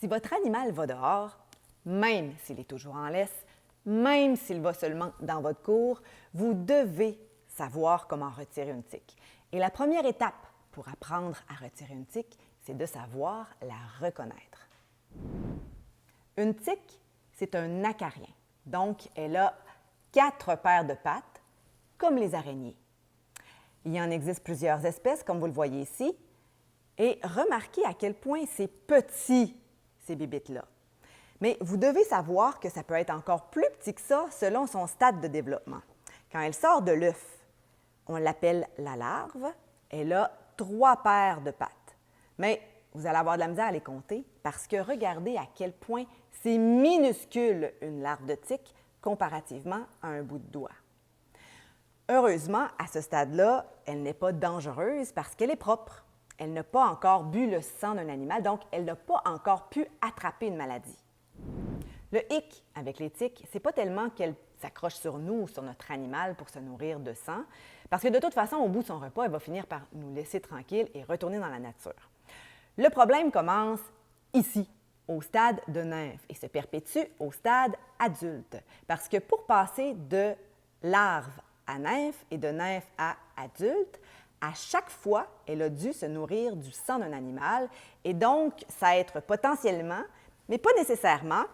Si votre animal va dehors, même s'il est toujours en laisse, même s'il va seulement dans votre cour, vous devez savoir comment retirer une tique. Et la première étape pour apprendre à retirer une tique, c'est de savoir la reconnaître. Une tique, c'est un acarien. Donc, elle a 4 paires de pattes, comme les araignées. Il y en existe plusieurs espèces, comme vous le voyez ici. Et remarquez à quel point c'est petit, ces bébites-là. Mais vous devez savoir que ça peut être encore plus petit que ça selon son stade de développement. Quand elle sort de l'œuf, on l'appelle la larve. Elle a 3 paires de pattes. Mais vous allez avoir de la misère à les compter parce que regardez à quel point c'est minuscule une larve de tique comparativement à un bout de doigt. Heureusement, à ce stade-là, elle n'est pas dangereuse parce qu'elle est propre. Elle n'a pas encore bu le sang d'un animal, donc elle n'a pas encore pu attraper une maladie. Le hic avec les tiques, c'est pas tellement qu'elle s'accroche sur nous ou sur notre animal pour se nourrir de sang, parce que de toute façon, au bout de son repas, elle va finir par nous laisser tranquilles et retourner dans la nature. Le problème commence ici, au stade de nymphe, et se perpétue au stade adulte, parce que pour passer de larve à nymphe et de nymphe à adulte, à chaque fois, elle a dû se nourrir du sang d'un animal et donc s'être potentiellement, mais pas nécessairement,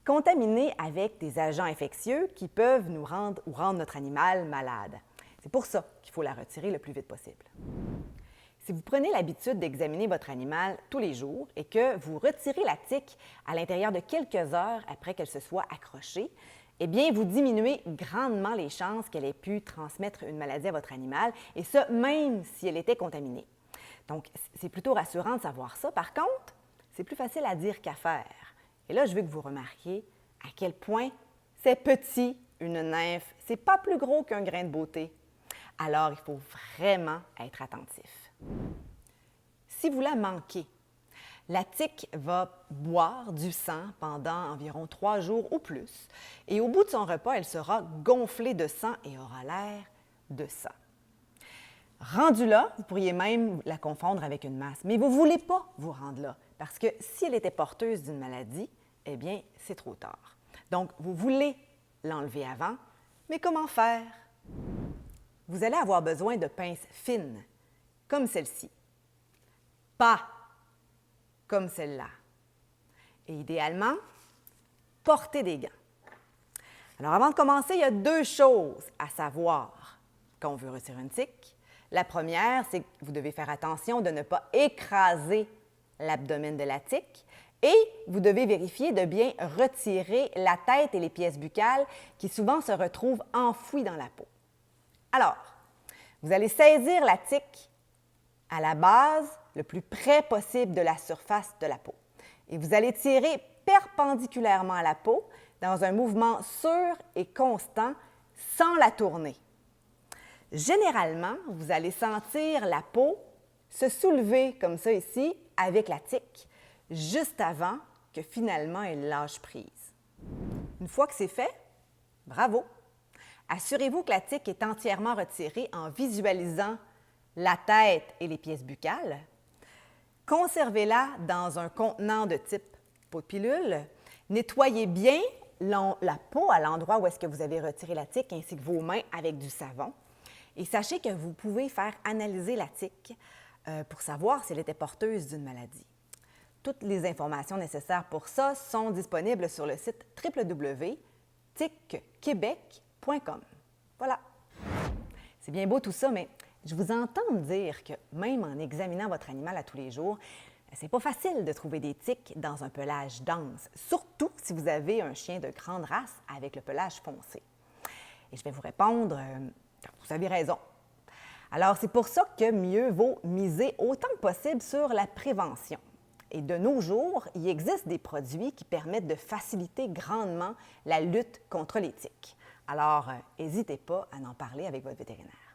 contaminée avec des agents infectieux qui peuvent nous rendre ou rendre notre animal malade. C'est pour ça qu'il faut la retirer le plus vite possible. Si vous prenez l'habitude d'examiner votre animal tous les jours et que vous retirez la tique à l'intérieur de quelques heures après qu'elle se soit accrochée, eh bien, vous diminuez grandement les chances qu'elle ait pu transmettre une maladie à votre animal, et ça, même si elle était contaminée. Donc, c'est plutôt rassurant de savoir ça. Par contre, c'est plus facile à dire qu'à faire. Et là, je veux que vous remarquiez à quel point c'est petit, une nymphe. C'est pas plus gros qu'un grain de beauté. Alors, il faut vraiment être attentif. Si vous la manquez, la tique va boire du sang pendant environ 3 jours ou plus, et au bout de son repas, elle sera gonflée de sang et aura l'air de sang. Rendue là, vous pourriez même la confondre avec une masse, mais vous ne voulez pas vous rendre là, parce que si elle était porteuse d'une maladie, eh bien, c'est trop tard. Donc, vous voulez l'enlever avant, mais comment faire? Vous allez avoir besoin de pinces fines, comme celle-ci. Pas comme celle-là. Et idéalement, portez des gants. Alors, avant de commencer, il y a 2 choses à savoir quand on veut retirer une tique. La première, c'est que vous devez faire attention de ne pas écraser l'abdomen de la tique et vous devez vérifier de bien retirer la tête et les pièces buccales qui souvent se retrouvent enfouies dans la peau. Alors, vous allez saisir la tique à la base, le plus près possible de la surface de la peau. Et vous allez tirer perpendiculairement à la peau dans un mouvement sûr et constant sans la tourner. Généralement, vous allez sentir la peau se soulever comme ça ici avec la tique, juste avant que finalement elle lâche prise. Une fois que c'est fait, bravo! Assurez-vous que la tique est entièrement retirée en visualisant la tête et les pièces buccales. Conservez-la dans un contenant de type pot de pilule. Nettoyez bien la peau à l'endroit où est-ce que vous avez retiré la tique ainsi que vos mains avec du savon. Et sachez que vous pouvez faire analyser la tique pour savoir si elle était porteuse d'une maladie. Toutes les informations nécessaires pour ça sont disponibles sur le site www.tiquequebec.com. Voilà. C'est bien beau tout ça, mais je vous entends me dire que même en examinant votre animal à tous les jours, c'est pas facile de trouver des tiques dans un pelage dense, surtout si vous avez un chien de grande race avec le pelage foncé. Et je vais vous répondre, vous avez raison. Alors, c'est pour ça que mieux vaut miser autant que possible sur la prévention. Et de nos jours, il existe des produits qui permettent de faciliter grandement la lutte contre les tiques. Alors, n'hésitez pas à en parler avec votre vétérinaire.